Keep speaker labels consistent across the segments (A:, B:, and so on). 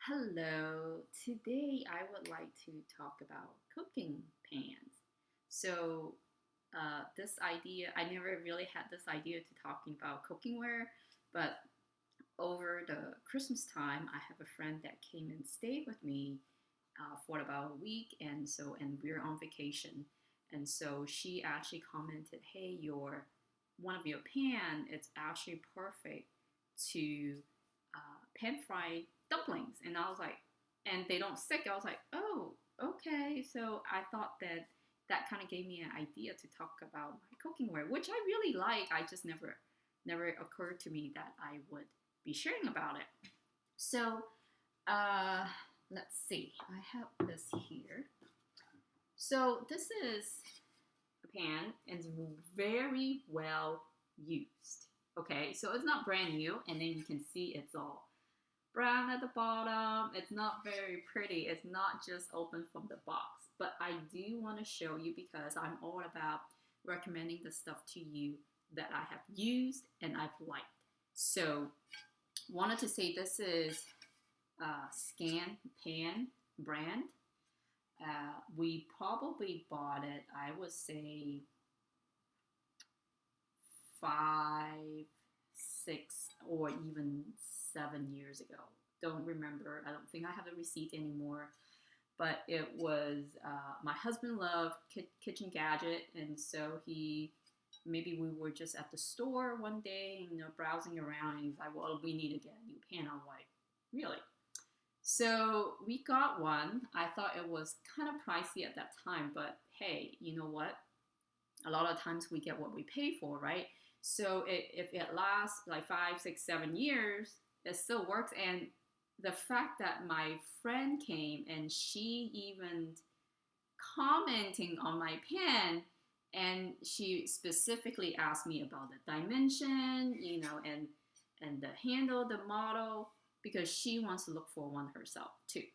A: Hello. Today I would like to talk about cooking pans. So, this idea, I never really had this idea to talking about cookware, but over the Christmas time, I have a friend that came and stayed with me for about a week, and we're on vacation, and so she actually commented, "Hey, your one of your pan, it's actually perfect to pan fry dumplings," and I was like, and they don't stick. I was like, "Oh, okay." So I thought that kind of gave me an idea to talk about my cookware, which I really like. I just never occurred to me that I would be sharing about it. So uh, let's see. I have this here. So this is a pan and it's very well used. Okay, so it's not brand new, and then you can see it's all brown at the bottom. It's not very pretty. It's not just open from the box. But I do want to show you because I'm all about recommending the stuff to you that I have used and I've liked. So wanted to say this is Scanpan brand. We probably bought it, I would say 5, 6, or even 7 years ago. Don't remember. I don't think I have a receipt anymore. But it was my husband loved kitchen gadget, and so he maybe we were just at the store one day, browsing around, and he's like, "Well, we need to get a new pan." I'm like, "Really?" So we got one. I thought it was kind of pricey at that time, but hey, you know what? A lot of times we get what we pay for, right? So if it lasts like 5, 6, 7 years, it still works. And the fact that my friend came and she even commenting on my pen, and she specifically asked me about the dimension, and the handle, the model, because she wants to look for one herself too.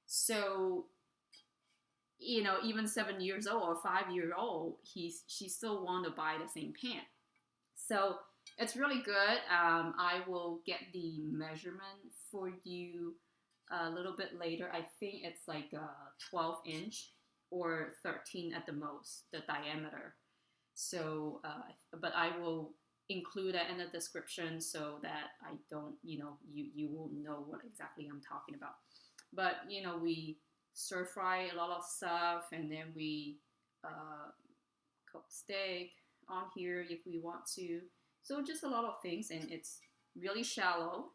A: So even 7 years old or 5 year old, she still want to buy the same pan. So it's really good. I will get the measurement for you a little bit later. I think it's like a 12 inch or 13 at the most, the diameter. So, but I will include that in the description so that I don't, you will know what exactly I'm talking about. But, we stir fry a lot of stuff, and then we uh, cook steak on here if we want to. So just a lot of things, and it's really shallow,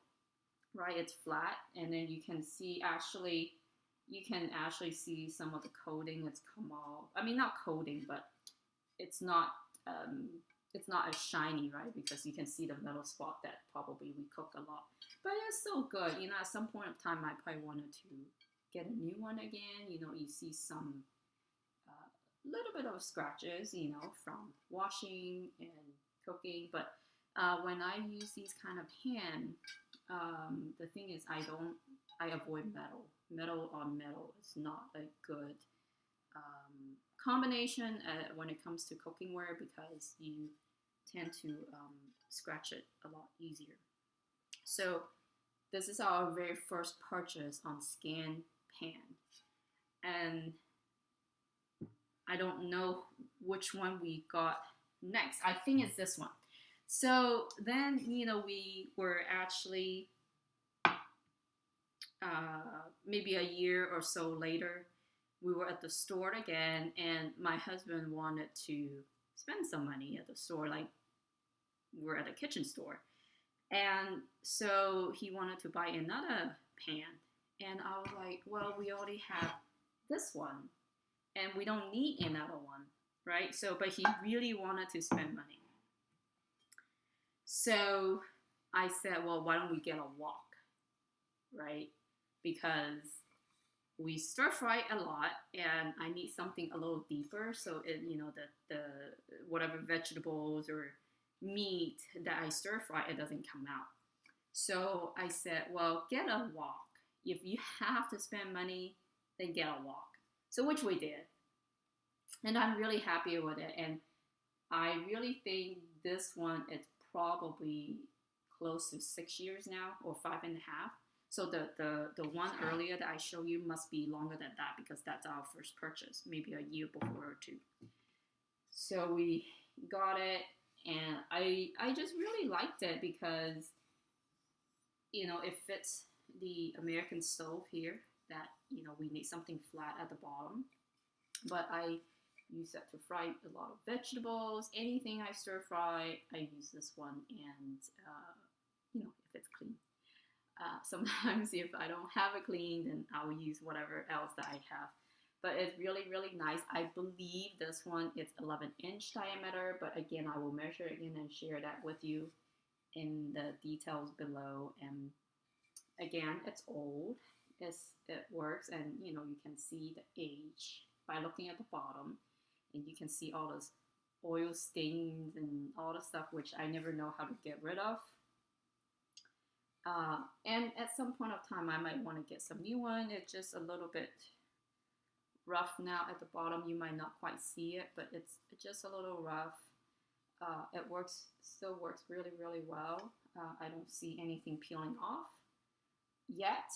A: right? It's flat, and then you can actually see some of the coating that's come off. I mean, not coating, but it's not um, it's not as shiny, right? Because you can see the metal spot that probably we cook a lot. But it's still good. At some point of time, I probably wanted to get a new one again. You see some little bit of scratches, from washing and cooking. But when I use these kind of pan, the thing is, I avoid metal. Metal on metal is not a good combination when it comes to cookware because you tend to scratch it a lot easier. So this is our very first purchase on Scanpan, and I don't know which one we got next. I think it's this one. So then, we were actually maybe a year or so later, we were at the store again, and my husband wanted to spend some money at the store, like we're at a kitchen store. And so he wanted to buy another pan. And I was like, well, we already have this one, and we don't need another one, right? So, but he really wanted to spend money. So I said, well, why don't we get a wok, right? Because we stir fry a lot, and I need something a little deeper. So the whatever vegetables or meat that I stir fry, it doesn't come out. So I said, well, get a wok. If you have to spend money, then get a wok. So which we did, and I'm really happy with it. And I really think this one is probably close to 6 years now, or 5.5. So the one earlier that I show you must be longer than that because that's our first purchase, maybe a year before or two. So we got it, and I just really liked it because it fits the American stove here. That we need something flat at the bottom, but I use that to fry a lot of vegetables. Anything I stir fry, I use this one, and if it's clean. Sometimes if I don't have it clean, then I'll use whatever else that I have. But it's really, really nice. I believe this one is 11-inch diameter, but again, I will measure again and share that with you in the details below. And again, it's old. It works, and you can see the age by looking at the bottom, and you can see all those oil stains and all the stuff which I never know how to get rid of. And at some point of time, I might want to get some new one. It's just a little bit rough now at the bottom. You might not quite see it, but it's just a little rough. It still works really, really well. I don't see anything peeling off yet,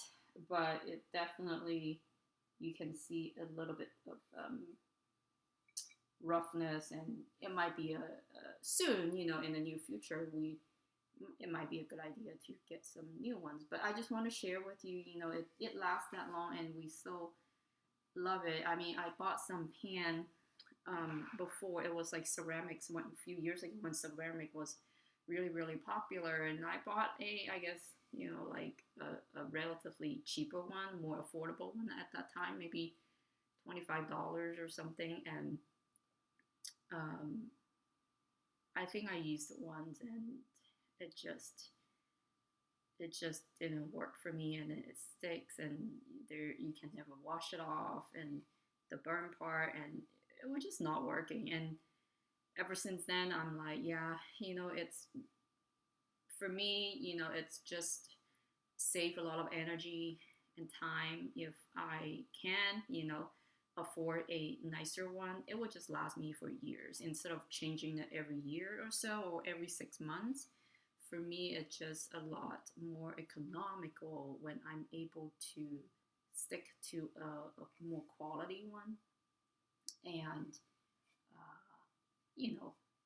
A: but it definitely, you can see a little bit of roughness, and it might be soon, in the near future, it might be a good idea to get some new ones. But I just want to share with you, it lasts that long, and we still love it. I mean, I bought some pan before. It was like ceramics a few years ago when ceramic was really, really popular, and I bought I guess, like a relatively cheaper one, more affordable one at that time, maybe $25 or something, and I think I used it once, and it just didn't work for me, and it sticks, and you can never wash it off, and the burn part, and it was just not working. And ever since then, I'm like, yeah, it's, for me, it's just save a lot of energy and time. If I can, afford a nicer one, it would just last me for years instead of changing it every year or so, or every 6 months. For me, it's just a lot more economical when I'm able to stick to a more quality one, and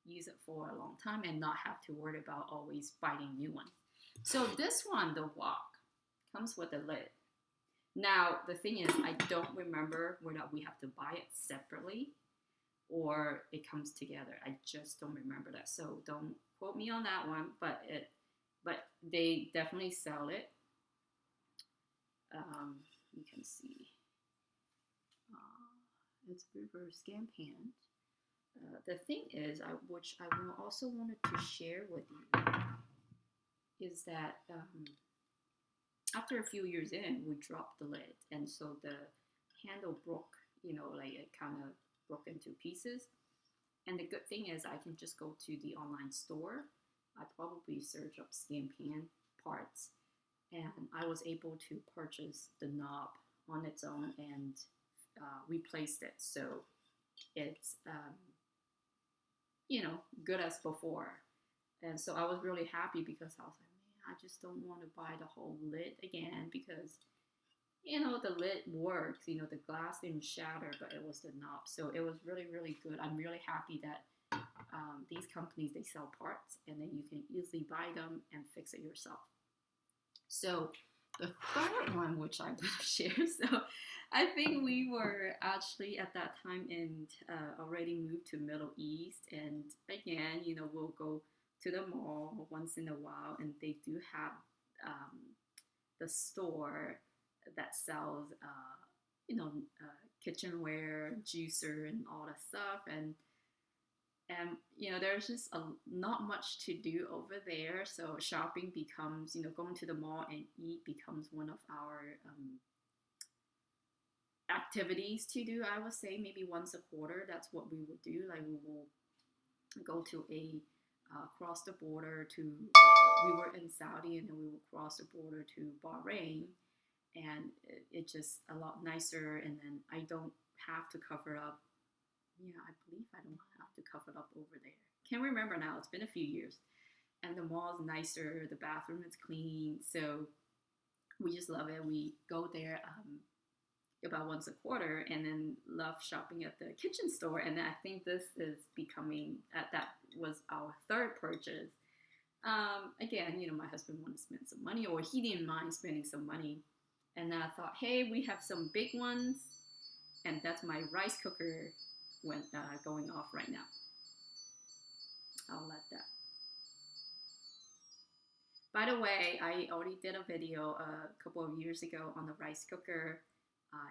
A: use it for a long time and not have to worry about always finding new ones. So this one, the wok, comes with a lid. Now, the thing is, I don't remember whether we have to buy it separately or it comes together. I just don't remember that. So don't quote me on that one, but they definitely sell it. You can see it's river Scanpan. The thing is, which I also wanted to share with you, is that after a few years in, we dropped the lid, and so the handle broke, like it kind of broke into pieces. And the good thing is I can just go to the online store. I probably search up Scanpan parts, and I was able to purchase the knob on its own and replaced it. So it's, good as before. And so I was really happy because I was like, man, I just don't want to buy the whole lid again because, the lid works, the glass didn't shatter, but it was the knob. So it was really, really good. I'm really happy that these companies, they sell parts, and then you can easily buy them and fix it yourself. So the third one, which I'm going to share, so I think we were actually at that time already moved to Middle East, and again, we'll go to the mall once in a while, and they do have the store that sells kitchenware, juicer, and all that stuff, and there's just not much to do over there. So shopping becomes, going to the mall and eat becomes one of our activities to do. I would say maybe once a quarter, that's what we would do. Like, we will go to cross the border to, we were in Saudi, and then we will cross the border to Bahrain, and it's just a lot nicer, and then I don't have to cover up. Yeah, I believe I don't have to cover it up over there. Can't remember now. It's been a few years. And the mall is nicer. The bathroom is clean. So We just love it. We go there about once a quarter, and then love shopping at the kitchen store. And I think this is becoming that was our third purchase. Again, my husband wanted to spend some money, or he didn't mind spending some money. And then I thought, hey, we have some big ones, and that's my rice cooker went going off right now. I'll let that. By the way, I already did a video a couple of years ago on the rice cooker.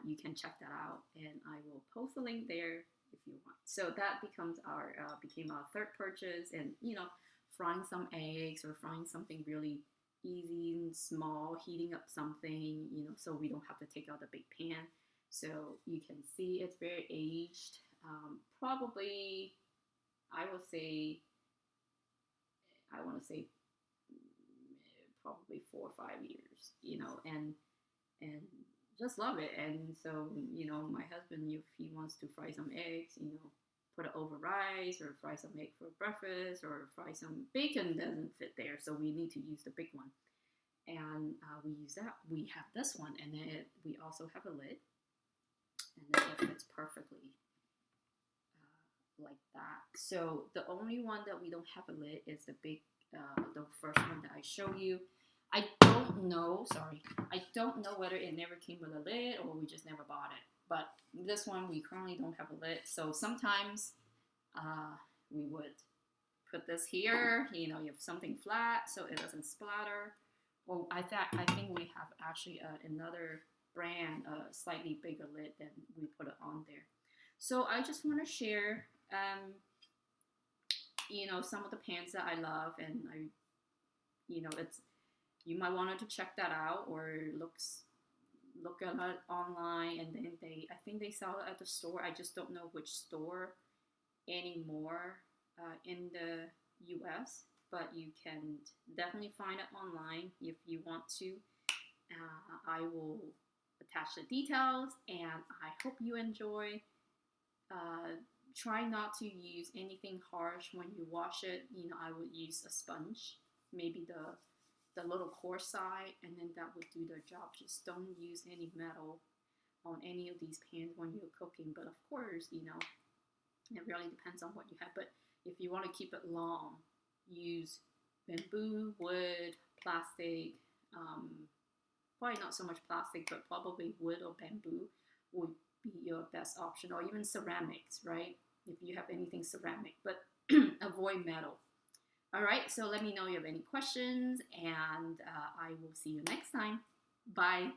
A: You can check that out, and I will post a link there if you want. So that became our third purchase, and frying some eggs or frying something really easy and small, heating up something, so we don't have to take out the big pan. So you can see it's very aged. Probably, I want to say probably 4 or 5 years, and just love it. And so, my husband, if he wants to fry some eggs, put it over rice, or fry some egg for breakfast, or fry some bacon, doesn't fit there, so we need to use the big one. And we use that. We have this one, and then we also have a lid, and then it fits perfectly like that. So the only one that we don't have a lid is the first one that I show you. I don't know whether it never came with a lid or we just never bought it. But this one, we currently don't have a lid. So sometimes we would put this here, you have something flat so it doesn't splatter. Well, I think we have actually another brand, a slightly bigger lid, than we put it on there. So I just want to share, some of the pans that I love, and you might want to check that out, or look at it online, and then I think they sell it at the store. I just don't know which store anymore in the U.S., but you can definitely find it online if you want to. I will attach the details, and I hope you enjoy. Try not to use anything harsh when you wash it. I would use a sponge, maybe the little coarse side, and then that would do the job. Just don't use any metal on any of these pans when you're cooking. But of course, it really depends on what you have. But if you want to keep it long, use bamboo, wood, plastic. Probably not so much plastic, but probably wood or bamboo would be your best option, or even ceramics, right? If you have anything ceramic, but avoid metal. All right, so let me know if you have any questions, and I will see you next time. Bye.